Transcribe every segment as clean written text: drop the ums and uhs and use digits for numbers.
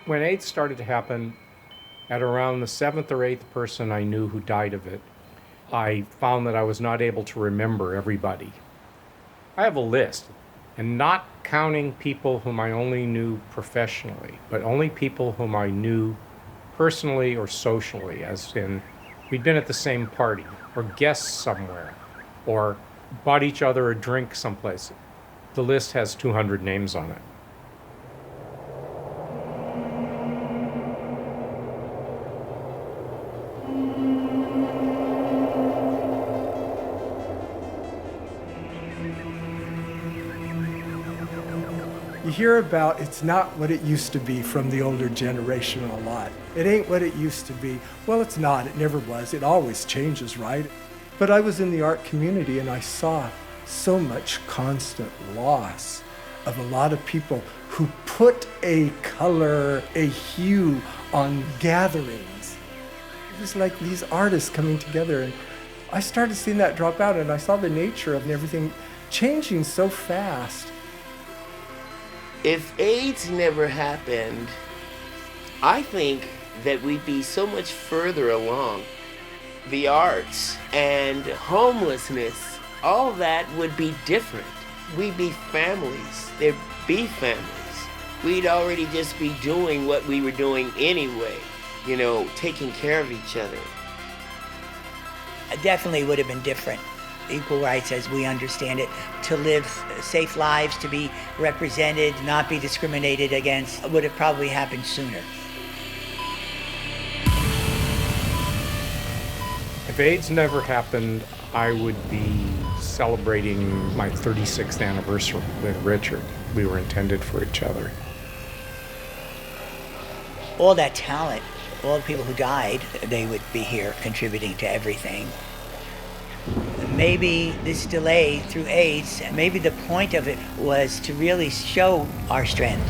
When AIDS started to happen, at around the seventh or eighth person I knew who died of it, I found that I was not able to remember everybody. I have a list, and not counting people whom I only knew professionally, but only people whom I knew personally or socially, as in we'd been at the same party, or guests somewhere, or bought each other a drink someplace. The list has 200 names on it. You hear about it's not what it used to be from the older generation a lot. It ain't what it used to be. Well, it's not. It never was. It always changes, right? But I was in the art community and I saw so much constant loss of a lot of people who put a color, a hue on gatherings. It was like these artists coming together, and I started seeing that drop out, and I saw the nature of everything changing so fast. If AIDS never happened, I think that we'd be so much further along. The arts and homelessness, all that would be different. We'd be families. There'd be families. We'd already just be doing what we were doing anyway, taking care of each other. It definitely would have been different. Equal rights as we understand it, to live safe lives, to be represented, not be discriminated against, would have probably happened sooner. If AIDS never happened, I would be celebrating my 36th anniversary with Richard. We were intended for each other. All that talent, all the people who died, they would be here contributing to everything. Maybe this delay through AIDS, maybe the point of it was to really show our strength.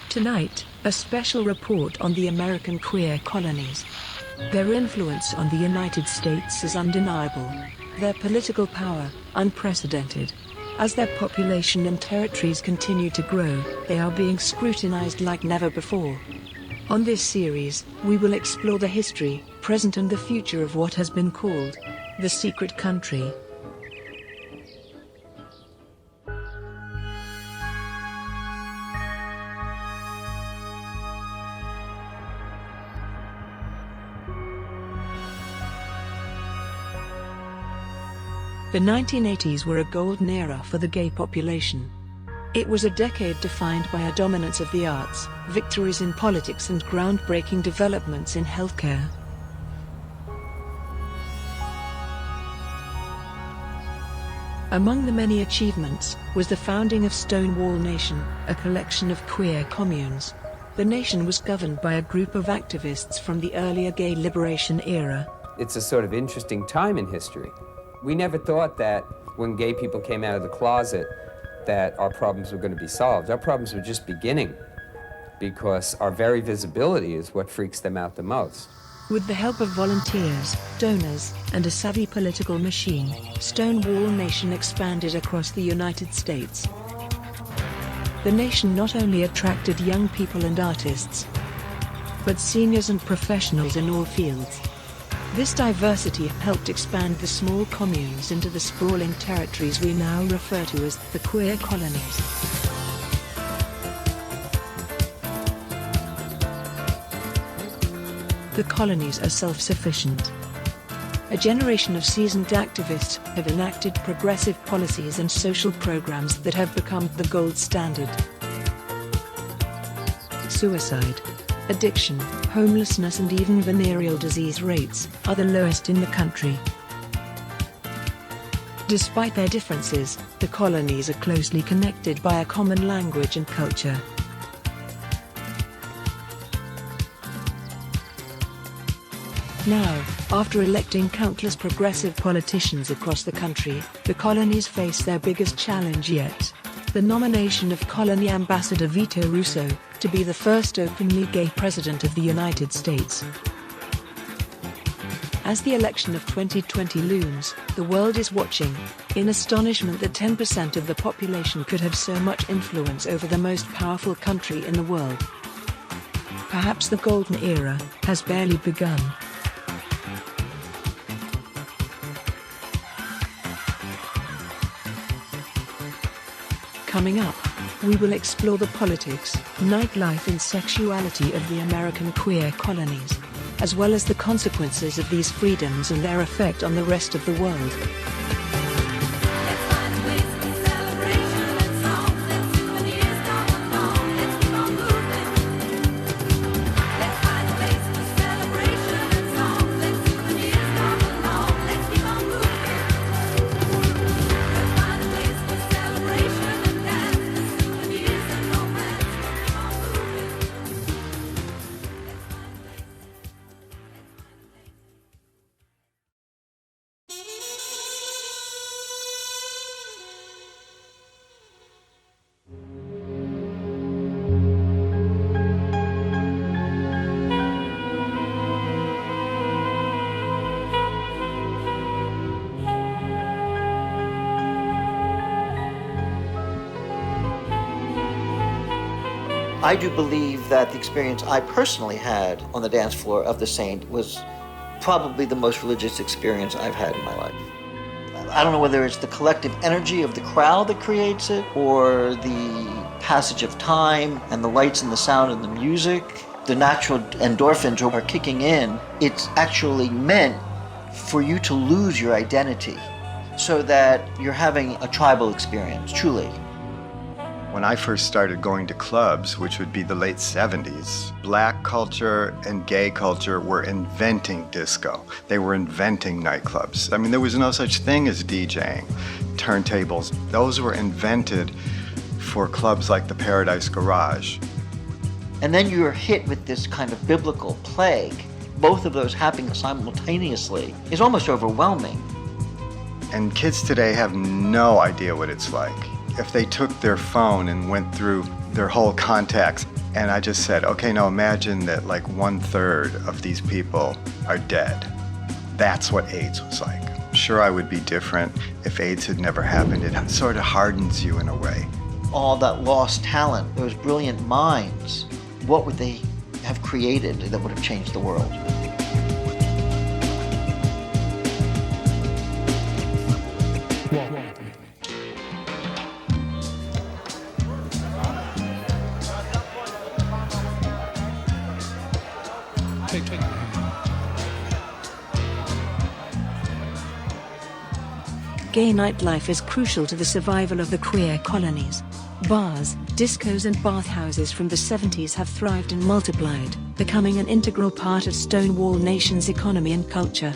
Tonight, a special report on the American queer colonies. Their influence on the United States is undeniable. Their political power, unprecedented. As their population and territories continue to grow, they are being scrutinized like never before. On this series, we will explore the history, present and the future of what has been called the secret country. The 1980s were a golden era for the gay population. It was a decade defined by a dominance of the arts, victories in politics and groundbreaking developments in healthcare. Among the many achievements was the founding of Stonewall Nation, a collection of queer communes. The nation was governed by a group of activists from the earlier gay liberation era. It's a sort of interesting time in history. We never thought that when gay people came out of the closet that our problems were going to be solved. Our problems were just beginning because our very visibility is what freaks them out the most. With the help of volunteers, donors, and a savvy political machine, Stonewall Nation expanded across the United States. The nation not only attracted young people and artists, but seniors and professionals in all fields. This diversity helped expand the small communes into the sprawling territories we now refer to as the queer colonies. the colonies are self-sufficient. A generation of seasoned activists have enacted progressive policies and social programs that have become the gold standard. Suicide, addiction, homelessness and even venereal disease rates are the lowest in the country. Despite their differences, the colonies are closely connected by a common language and culture. Now, after electing countless progressive politicians across the country, the colonies face their biggest challenge yet: the nomination of colony ambassador Vito Russo to be the first openly gay president of the United States. As the election of 2020 looms, the world is watching, in astonishment that 10% of the population could have so much influence over the most powerful country in the world. Perhaps the golden era has barely begun. Coming up, we will explore the politics, nightlife and sexuality of the American queer colonies, as well as the consequences of these freedoms and their effect on the rest of the world. I do believe that the experience I personally had on the dance floor of the Saint was probably the most religious experience I've had in my life. I don't know whether it's the collective energy of the crowd that creates it, or the passage of time and the lights and the sound and the music. The natural endorphins are kicking in. It's actually meant for you to lose your identity so that you're having a tribal experience, truly. When I first started going to clubs, which would be the late 70s, black culture and gay culture were inventing disco. They were inventing nightclubs. I mean, there was no such thing as DJing, turntables. Those were invented for clubs like the Paradise Garage. And then you're hit with this kind of biblical plague. Both of those happening simultaneously is almost overwhelming. And kids today have no idea what it's like. If they took their phone and went through their whole contacts, and I just said, okay, now imagine that like 1/3 of these people are dead. That's what AIDS was like. Sure, I would be different if AIDS had never happened. It sort of hardens you in a way. All that lost talent, those brilliant minds, what would they have created that would have changed the world? Gay nightlife is crucial to the survival of the queer colonies. Bars, discos and bathhouses from the 70s have thrived and multiplied, becoming an integral part of Stonewall Nation's economy and culture.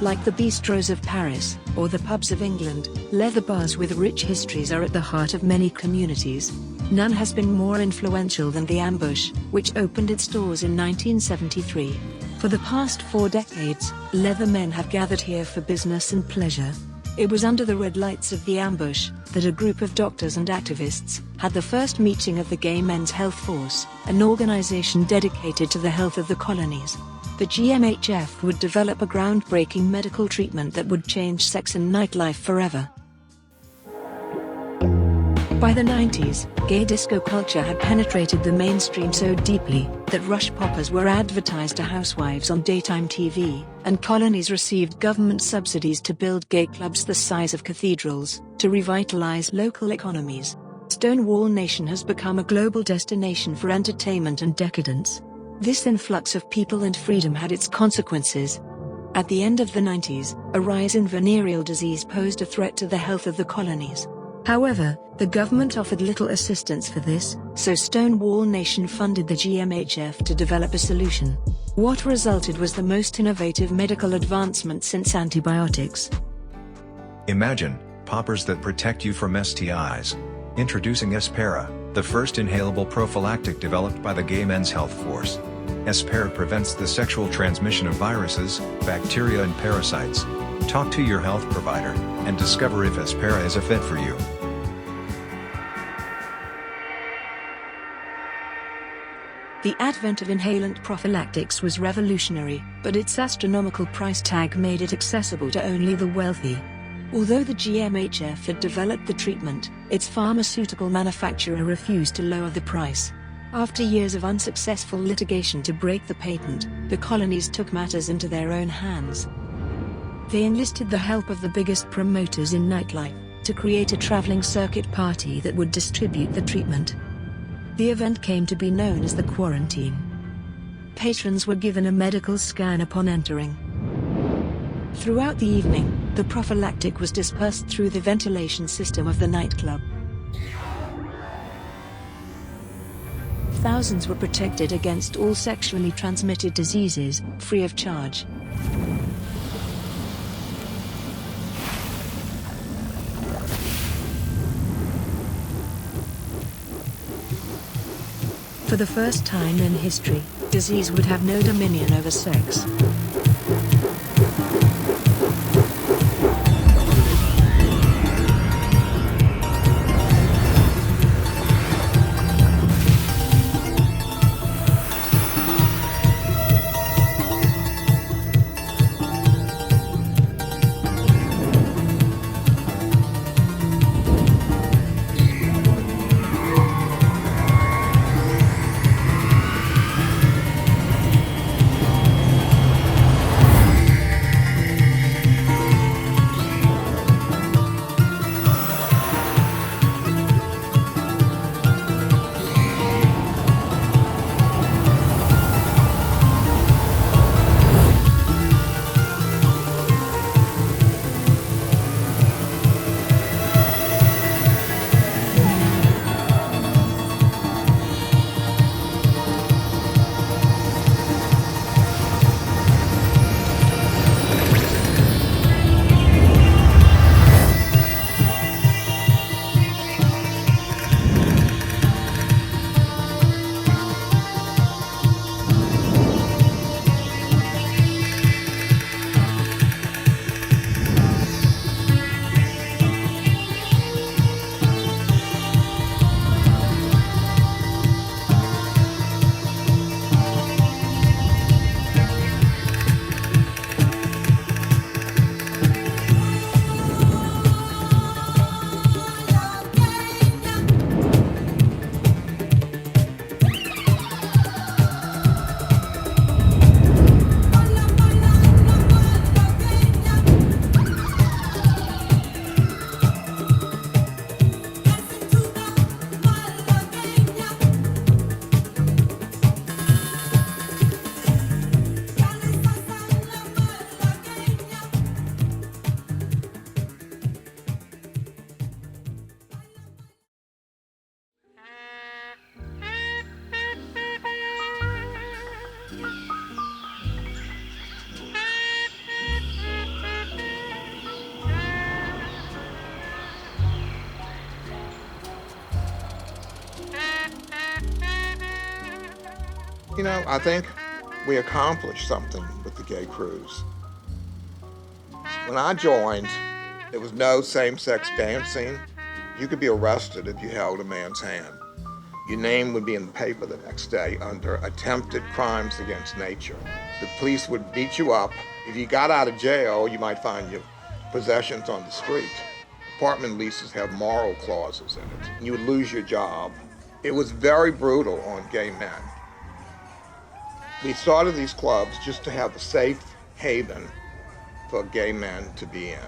Like the bistros of Paris, or the pubs of England, leather bars with rich histories are at the heart of many communities. None has been more influential than the Ambush, which opened its doors in 1973. For the past 4 decades, leather men have gathered here for business and pleasure. It was under the red lights of the Ambush that a group of doctors and activists had the first meeting of the Gay Men's Health Force, an organization dedicated to the health of the colonies. The GMHF would develop a groundbreaking medical treatment that would change sex and nightlife forever. By the 90s, gay disco culture had penetrated the mainstream so deeply that rush poppers were advertised to housewives on daytime TV, and colonies received government subsidies to build gay clubs the size of cathedrals, to revitalize local economies. Stonewall Nation has become a global destination for entertainment and decadence. This influx of people and freedom had its consequences. At the end of the 90s, a rise in venereal disease posed a threat to the health of the colonies. However, the government offered little assistance for this, so Stonewall Nation funded the GMHF to develop a solution. What resulted was the most innovative medical advancement since antibiotics. Imagine poppers that protect you from STIs. Introducing Espera, the first inhalable prophylactic developed by the Gay Men's Health Force. Espera prevents the sexual transmission of viruses, bacteria and parasites. Talk to your health provider and discover if Espera is a fit for you. The advent of inhalant prophylactics was revolutionary, but its astronomical price tag made it accessible to only the wealthy. Although the GMHF had developed the treatment, its pharmaceutical manufacturer refused to lower the price. After years of unsuccessful litigation to break the patent, the colonies took matters into their own hands. They enlisted the help of the biggest promoters in nightlife to create a traveling circuit party that would distribute the treatment. The event came to be known as the quarantine. Patrons were given a medical scan upon entering. Throughout the evening, the prophylactic was dispersed through the ventilation system of the nightclub. Thousands were protected against all sexually transmitted diseases, free of charge. For the first time in history, disease would have no dominion over sex. You know, I think we accomplished something with the gay cruise. When I joined, there was no same-sex dancing. You could be arrested if you held a man's hand. Your name would be in the paper the next day under attempted crimes against nature. The police would beat you up. If you got out of jail, you might find your possessions on the street. Apartment leases have moral clauses in it. You would lose your job. It was very brutal on gay men. We started these clubs just to have a safe haven for gay men to be in.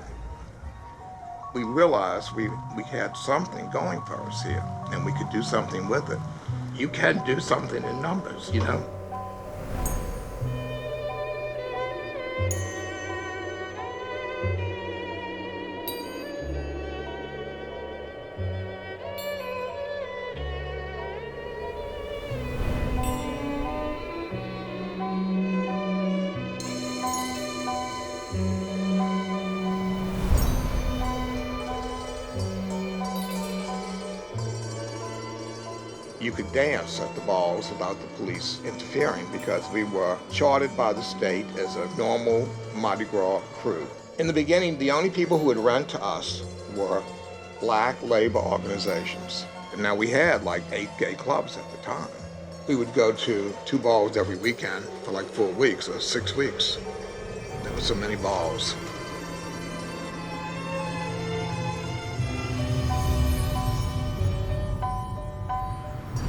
we realized we had something going for us here, and we could do something with it. You can do something in numbers, you know? You could dance at the balls without the police interfering because we were chartered by the state as a normal Mardi Gras crew. In the beginning, the only people who would run to us were black labor organizations. And now we had like 8 gay clubs at the time. We would go to 2 balls every weekend for like 4 weeks or 6 weeks. There were so many balls.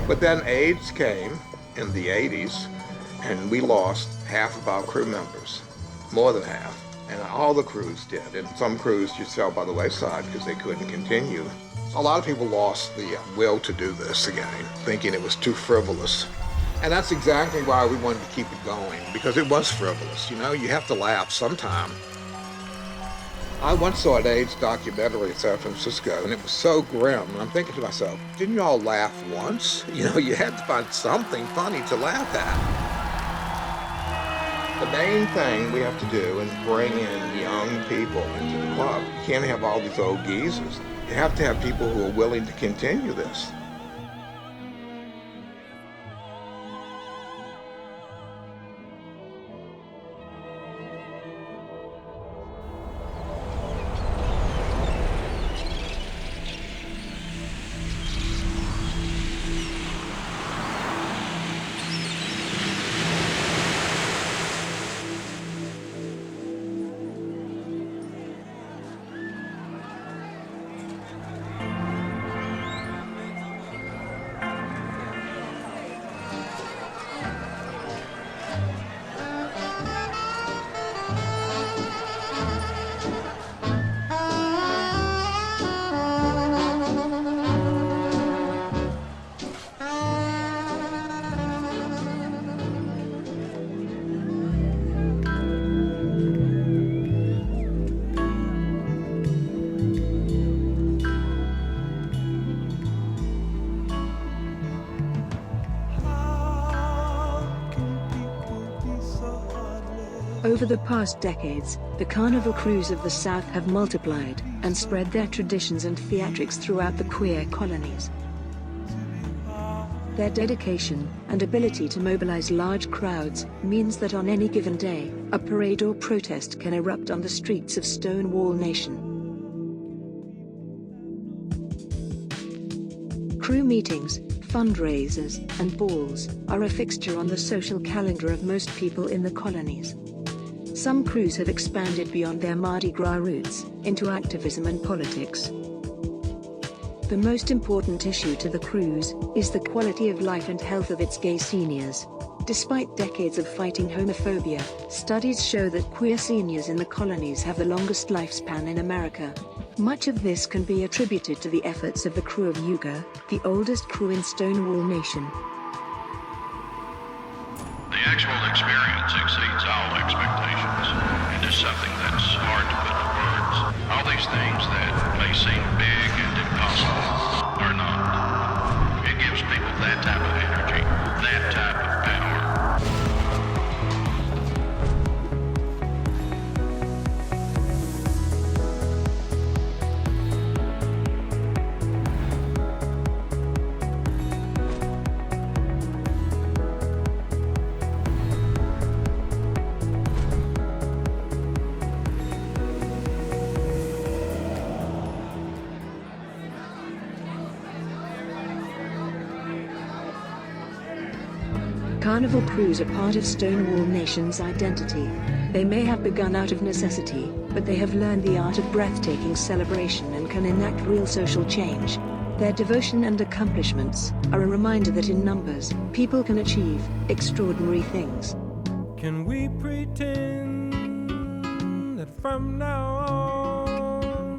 But then AIDS came in the 80s, and we lost half of our crew members, more than half. And all the crews did. And some crews just fell by the wayside because they couldn't continue. A lot of people lost the will to do this again, thinking it was too frivolous. And that's exactly why we wanted to keep it going, because it was frivolous. You know, you have to laugh sometime. I once saw an AIDS documentary in San Francisco, and it was so grim. And I'm thinking to myself, didn't you all laugh once? You know, you had to find something funny to laugh at. The main thing we have to do is bring in young people into the club. You can't have all these old geezers. You have to have people who are willing to continue this. Over the past decades, the carnival crews of the South have multiplied and spread their traditions and theatrics throughout the queer colonies. Their dedication and ability to mobilize large crowds means that on any given day, a parade or protest can erupt on the streets of Stonewall Nation. Crew meetings, fundraisers, and balls are a fixture on the social calendar of most people in the colonies. Some crews have expanded beyond their Mardi Gras roots into activism and politics. The most important issue to the crews is the quality of life and health of its gay seniors. Despite decades of fighting homophobia, studies show that queer seniors in the colonies have the longest lifespan in America. Much of this can be attributed to the efforts of the crew of Yuga, the oldest crew in Stonewall Nation. The actual experience exceeds all expectations. It is something that's hard to put into words. All these things that may seem big and impossible are not. It gives people that type of energy, that type of power. Carnival crews are part of Stonewall Nation's identity. They may have begun out of necessity, but they have learned the art of breathtaking celebration and can enact real social change. Their devotion and accomplishments are a reminder that in numbers, people can achieve extraordinary things. Can we pretend that from now on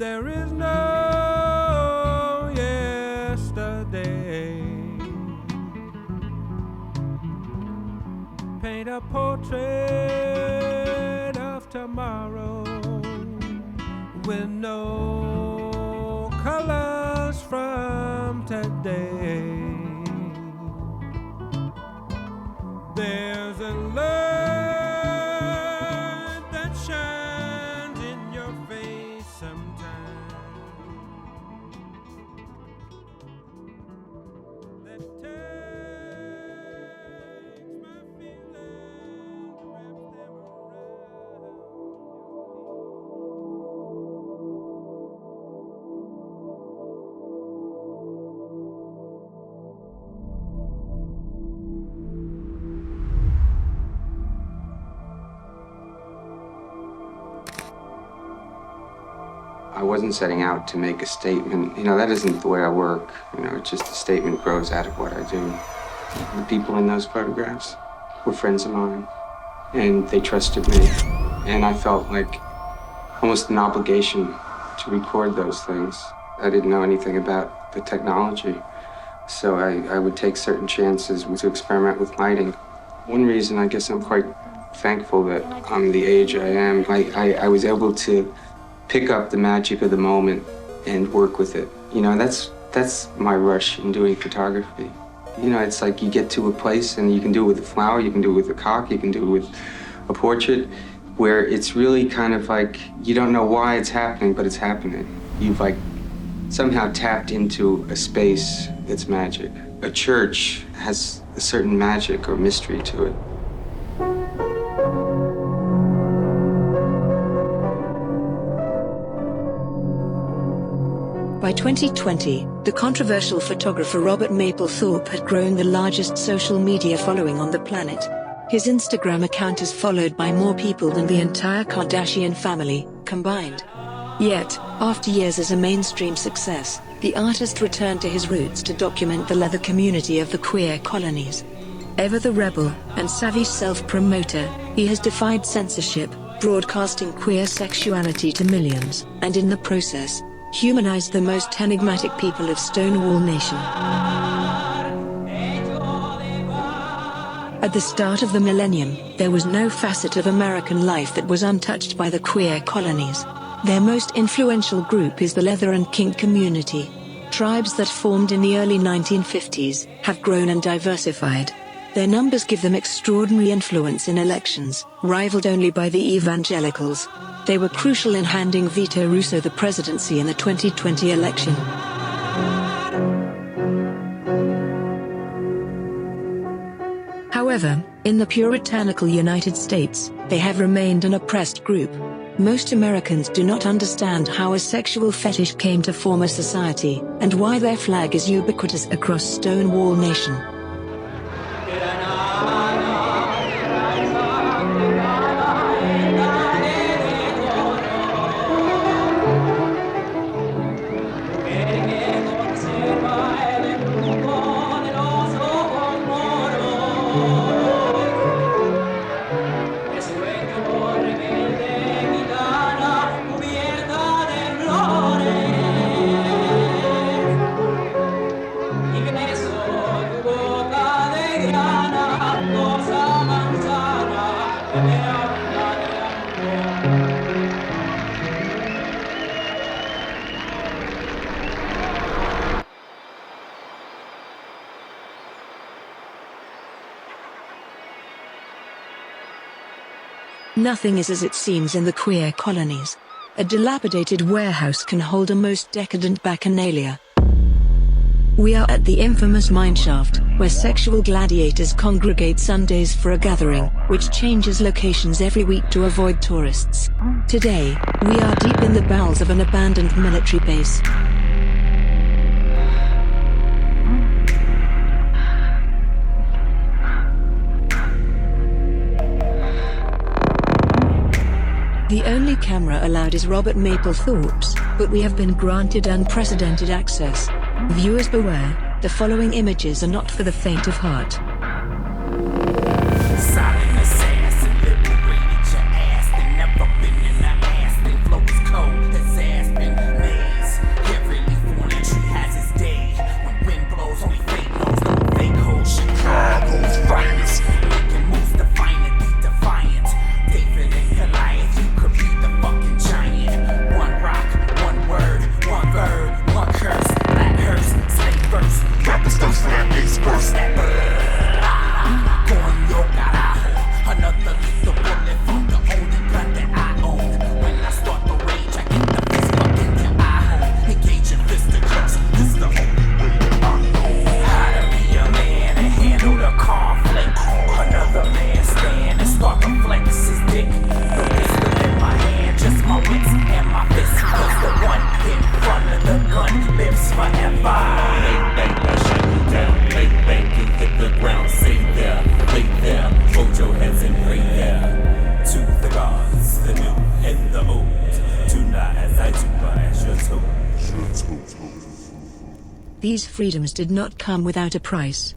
There is no yesterday. Paint a portrait of tomorrow with no colors from today. There's a light that shines in your face sometimes. That takes my feelings, wraps them I wasn't setting out to make a statement. That isn't the way I work. It's just a statement grows out of what I do. The people in those photographs were friends of mine, and they trusted me. And I felt like almost an obligation to record those things. I didn't know anything about the technology, so I would take certain chances to experiment with lighting. One reason I guess I'm quite thankful that I'm the age I am, I was able to pick up the magic of the moment and work with it. That's my rush in doing photography. It's like you get to a place and you can do it with a flower, you can do it with a cock, you can do it with a portrait, where it's really kind of like you don't know why it's happening, but it's happening. You've somehow tapped into a space that's magic. A church has a certain magic or mystery to it. By 2020, the controversial photographer Robert Mapplethorpe had grown the largest social media following on the planet. His Instagram account is followed by more people than the entire Kardashian family combined. Yet, after years as a mainstream success, the artist returned to his roots to document the leather community of the queer colonies. Ever the rebel and savvy self-promoter, he has defied censorship, broadcasting queer sexuality to millions, and in the process, humanized the most enigmatic people of Stonewall Nation. At the start of the millennium, there was no facet of American life that was untouched by the queer colonies. Their most influential group is the leather and kink community. Tribes that formed in the early 1950s have grown and diversified. Their numbers give them extraordinary influence in elections, rivaled only by the evangelicals. They were crucial in handing Vito Russo the presidency in the 2020 election. However, in the puritanical United States, they have remained an oppressed group. Most Americans do not understand how a sexual fetish came to form a society, and why their flag is ubiquitous across Stonewall Nation. Nothing is as it seems in the queer colonies. A dilapidated warehouse can hold a most decadent bacchanalia. We are at the infamous mineshaft, where sexual gladiators congregate Sundays for a gathering, which changes locations every week to avoid tourists. Today, we are deep in the bowels of an abandoned military base. The only camera allowed is Robert Mapplethorpe's, but we have been granted unprecedented access. Viewers beware, the following images are not for the faint of heart. Silent assassin, liberated your ass, and never been in the ass, and flow is cold as Aspen. forever. Bang, bang, I shut you down. Bang, bang, you hit the ground. Stay there, lay there, hold your heads and pray there. To the gods, the new and the old. Tonight as I do as your toe. These freedoms did not come without a price.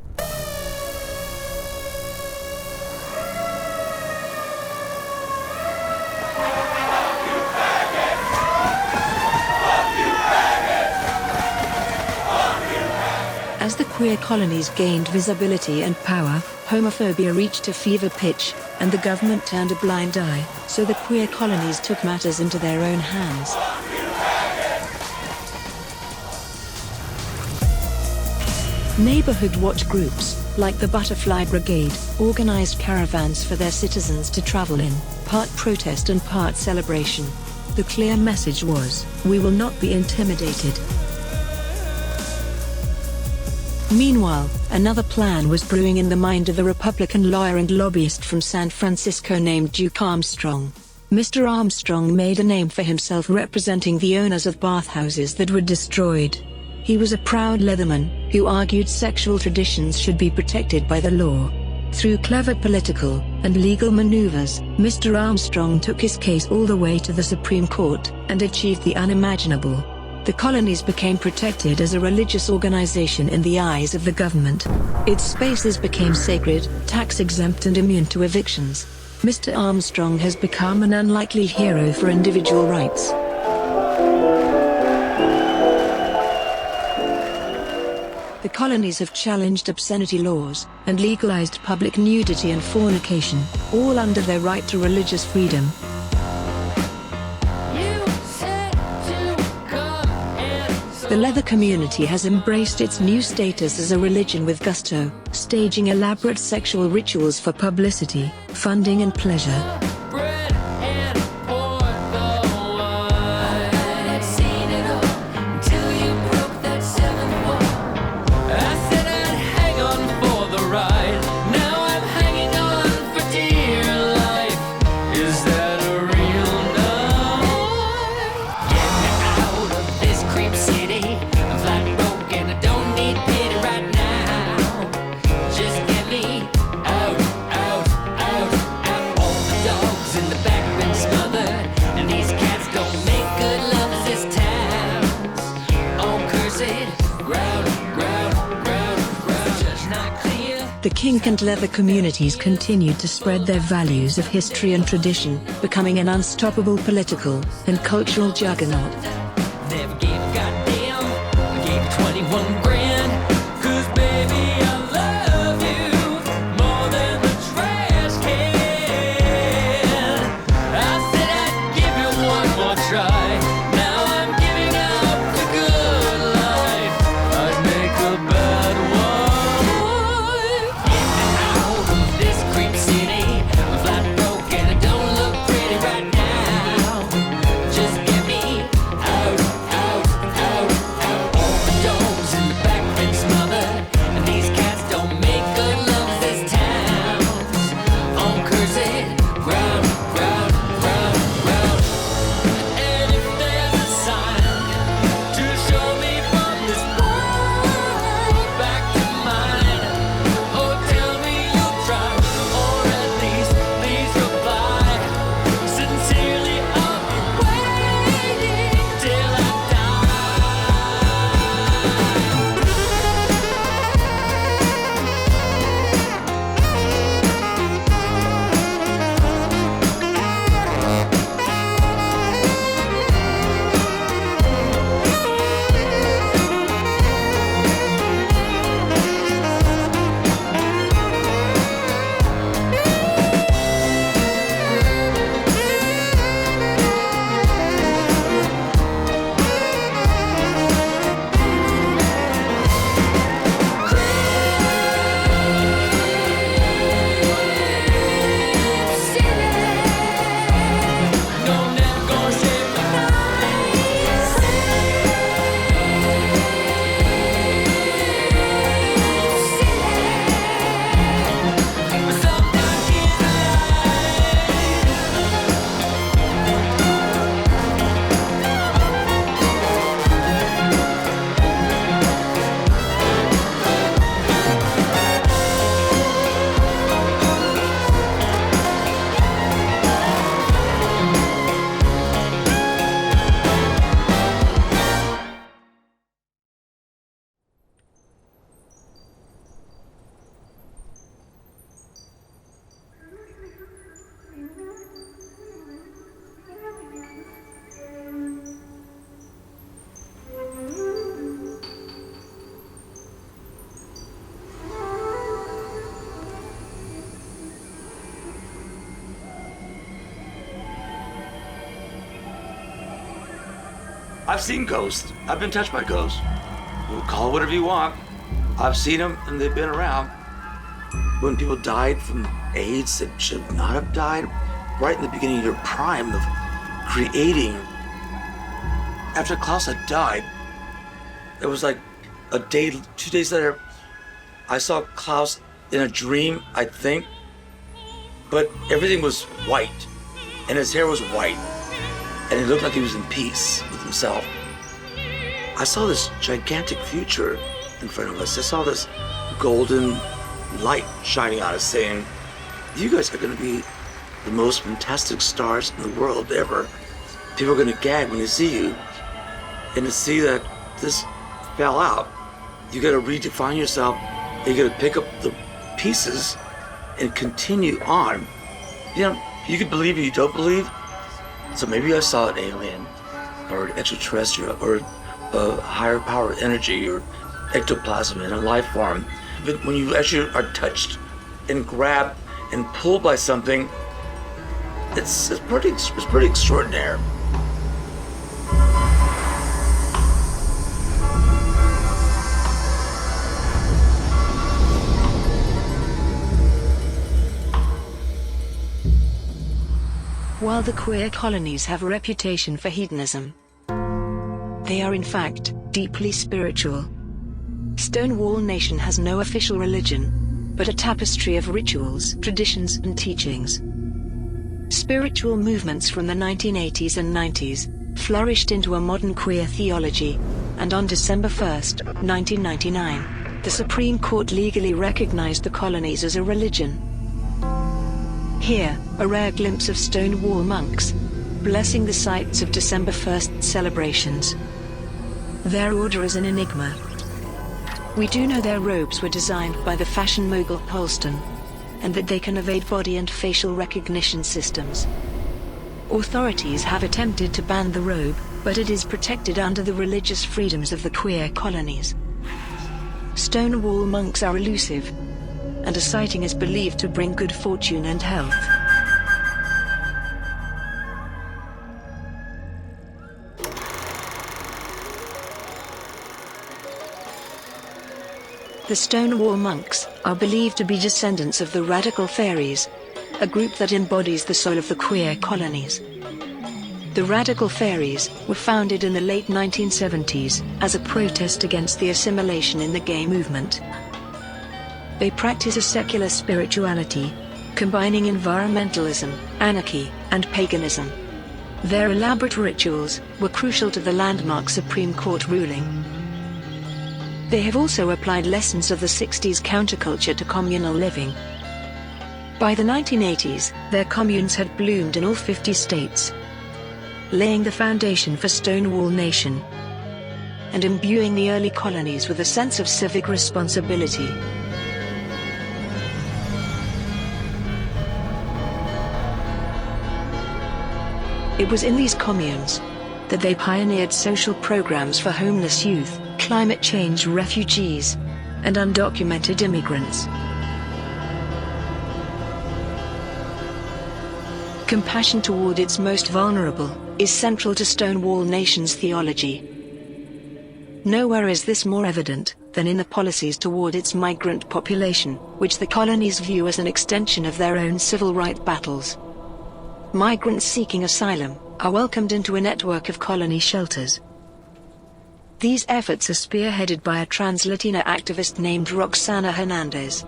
As the queer colonies gained visibility and power, homophobia reached a fever pitch, and the government turned a blind eye, so the queer colonies took matters into their own hands. Neighborhood watch groups, like the Butterfly Brigade, organized caravans for their citizens to travel in, part protest and part celebration. The clear message was, we will not be intimidated. Meanwhile, another plan was brewing in the mind of a Republican lawyer and lobbyist from San Francisco named Duke Armstrong. Mr. Armstrong made a name for himself representing the owners of bathhouses that were destroyed. He was a proud Leatherman, who argued sexual traditions should be protected by the law. Through clever political and legal maneuvers, Mr. Armstrong took his case all the way to the Supreme Court, and achieved the unimaginable. The colonies became protected as a religious organization in the eyes of the government. Its spaces became sacred, tax-exempt and immune to evictions. Mr. Armstrong has become an unlikely hero for individual rights. The colonies have challenged obscenity laws, and legalized public nudity and fornication, all under their right to religious freedom. The leather community has embraced its new status as a religion with gusto, staging elaborate sexual rituals for publicity, funding and pleasure. The kink and leather communities continued to spread their values of history and tradition, becoming an unstoppable political and cultural juggernaut. Never gave a goddamn. I gave 21 grand. 'Cause baby, I love you more than the trash can. I said I'd give you one more try. Now I'm giving up the good life. I'd make a bad one. Get me out of this creep city. I'm flat broke and I don't look pretty right now. Just get me out. I've seen ghosts. I've been touched by ghosts. We'll call it whatever you want. I've seen them and they've been around. When people died from AIDS that should not have died, right in the beginning of your prime of creating. After Klaus had died, it was like a day, 2 days later, I saw Klaus in a dream, I think, but everything was white, and his hair was white, and he looked like he was in peace with himself. I saw this gigantic future in front of us. I saw this golden light shining on us saying, you guys are gonna be the most fantastic stars in the world ever. People are gonna gag when they see you. And to see that this fell out, you gotta redefine yourself. You gotta pick up the pieces and continue on. You know, you can believe or you don't believe. So maybe I saw an alien or an extraterrestrial or a higher power energy or ectoplasm in a life form. But when you actually are touched and grabbed and pulled by something, it's pretty extraordinary. While the queer colonies have a reputation for hedonism, they are in fact deeply spiritual. Stonewall Nation has no official religion, but a tapestry of rituals, traditions, and teachings. Spiritual movements from the 1980s and 90s flourished into a modern queer theology, and on December 1, 1999, the Supreme Court legally recognized the colonies as a religion. Here, a rare glimpse of Stonewall monks, blessing the sites of December 1st celebrations. Their order is an enigma. We do know their robes were designed by the fashion mogul Halston, and that they can evade body and facial recognition systems. Authorities have attempted to ban the robe, but it is protected under the religious freedoms of the queer colonies. Stonewall monks are elusive, and a sighting is believed to bring good fortune and health. The Stonewall monks are believed to be descendants of the Radical Fairies, a group that embodies the soul of the queer colonies. The Radical Fairies were founded in the late 1970s as a protest against the assimilation in the gay movement. They practice a secular spirituality, combining environmentalism, anarchy, and paganism. Their elaborate rituals were crucial to the landmark Supreme Court ruling. They have also applied lessons of the 60s counterculture to communal living. By the 1980s, their communes had bloomed in all 50 states, laying the foundation for Stonewall Nation and imbuing the early colonies with a sense of civic responsibility. It was in these communes that they pioneered social programs for homeless youth, climate change refugees, and undocumented immigrants. Compassion toward its most vulnerable is central to Stonewall Nation's theology. Nowhere is this more evident than in the policies toward its migrant population, which the colonies view as an extension of their own civil rights battles. Migrants seeking asylum are welcomed into a network of colony shelters. These efforts are spearheaded by a trans-Latina activist named Roxana Hernandez,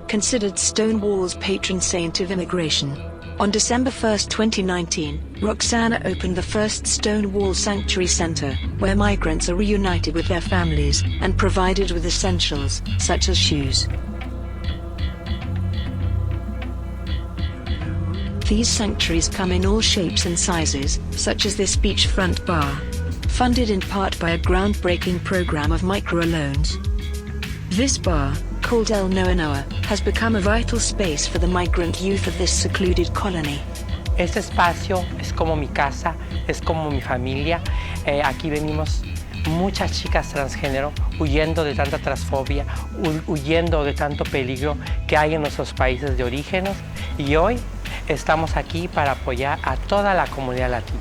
considered Stonewall's patron saint of immigration. On December 1, 2019, Roxana opened the first Stonewall Sanctuary Center, where migrants are reunited with their families and provided with essentials, such as shoes. These sanctuaries come in all shapes and sizes, such as this beachfront bar, funded in part by a groundbreaking program of microloans. This bar, called El Noa Noa, has become a vital space for the migrant youth of this secluded colony. Este espacio es como mi casa, es como mi familia. Aquí venimos muchas chicas transgénero huyendo de tanta transfobia, huyendo de tanto peligro que hay en nuestros países de orígenes, y hoy estamos aquí para apoyar a toda la comunidad latina.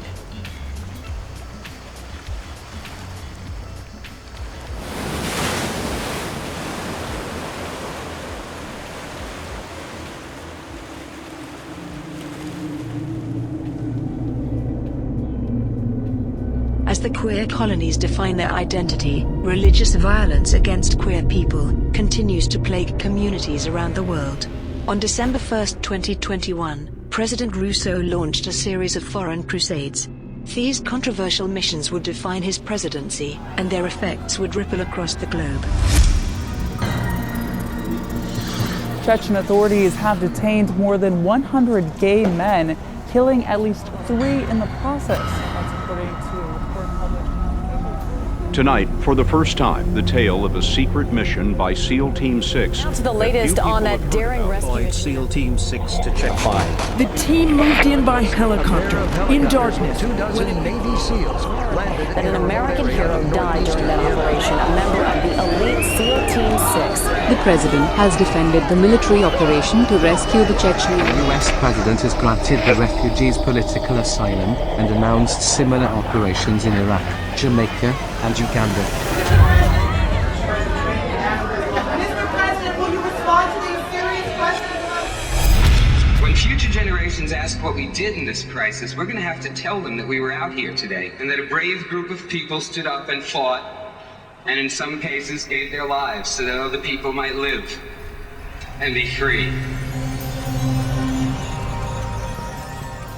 As the queer colonies define their identity, religious violence against queer people continues to plague communities around the world. On December 1, 2021, President Rousseau launched a series of foreign crusades. These controversial missions would define his presidency, and their effects would ripple across the globe. Chechen authorities have detained more than 100 gay men, killing at least 3 in the process. That's according to a report published on Tonight, for the first time, the tale of a secret mission by SEAL Team 6. Now to the latest on that daring rescue. SEAL Team 6 to check 5. The team moved in by helicopter, in darkness. 24 Navy SEALs landed. That an American hero died during that operation, a member of the elite SEAL Team 6. The president has defended the military operation to rescue the Chechens. The US president has granted the refugees political asylum and announced similar operations in Iraq, Jamaica, and Uganda. Mr. President, will you respond to these serious questions? When future generations ask what we did in this crisis, we're going to have to tell them that we were out here today and that a brave group of people stood up and fought, and in some cases gave their lives so that other people might live and be free.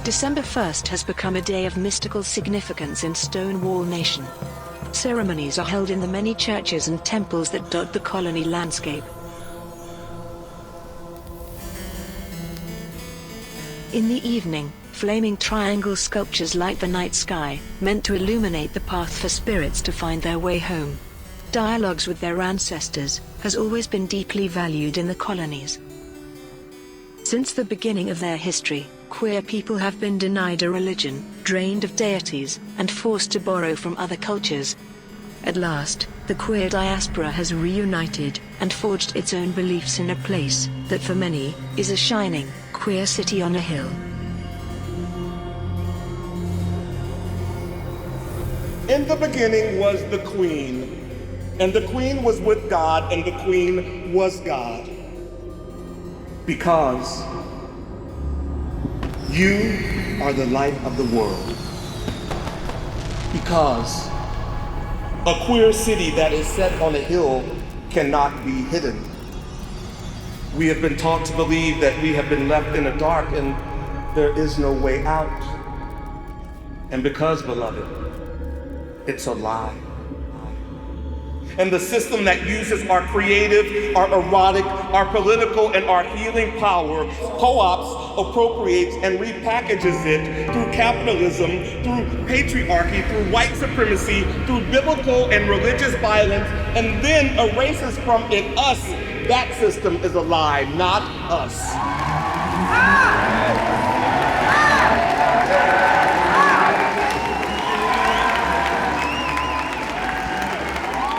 December 1st has become a day of mystical significance in Stonewall Nation. Ceremonies are held in the many churches and temples that dot the colony landscape. In the evening, flaming triangle sculptures light the night sky, meant to illuminate the path for spirits to find their way home. Dialogues with their ancestors has always been deeply valued in the colonies. Since the beginning of their history, queer people have been denied a religion, drained of deities, and forced to borrow from other cultures. At last, the queer diaspora has reunited and forged its own beliefs in a place that for many is a shining, queer city on a hill. In the beginning was the Queen, and the Queen was with God, and the Queen was God. Because you are the light of the world. Because a queer city that is set on a hill cannot be hidden. We have been taught to believe that we have been left in the dark and there is no way out. And because, beloved, it's a lie. And the system that uses our creative, our erotic, our political, and our healing power co-ops, appropriates, and repackages it through capitalism, through patriarchy, through white supremacy, through biblical and religious violence, and then erases from it us. That system is a lie, not us.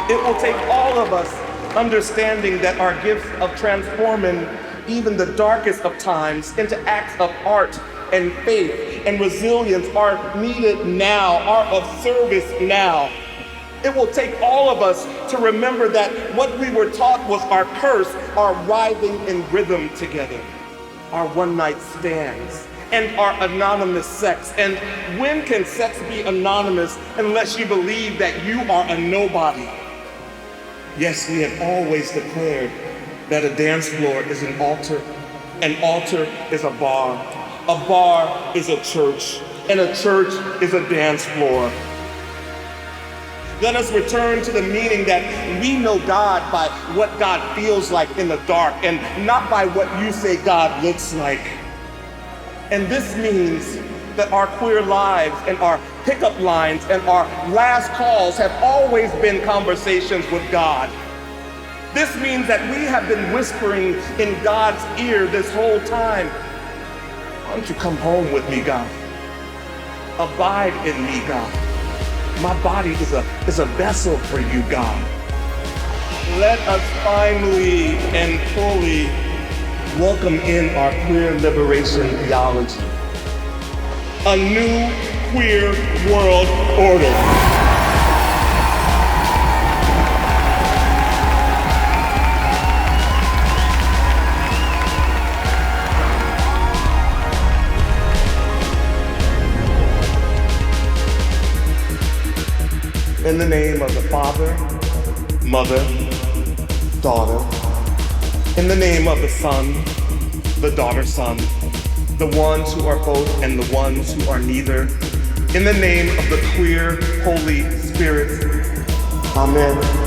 It will take all of us understanding that our gifts of transforming even the darkest of times into acts of art and faith and resilience are needed now, are of service now. It will take all of us to remember that what we were taught was our curse, our writhing in rhythm together, our one-night stands, and our anonymous sex. And when can sex be anonymous unless you believe that you are a nobody? Yes, we have always declared that a dance floor is an altar is a bar is a church, and a church is a dance floor. Let us return to the meaning that we know God by what God feels like in the dark and not by what you say God looks like. And this means that our queer lives and our pickup lines and our last calls have always been conversations with God. This means that we have been whispering in God's ear this whole time. Why don't you come home with me, God? Abide in me, God. My body is a vessel for you, God. Let us finally and fully welcome in our queer liberation theology. A new queer world order. name of the Father, Mother, Daughter. In the name of the Son, the Daughter, Son. The ones who are both and the ones who are neither. In the name of the queer Holy Spirit. Amen.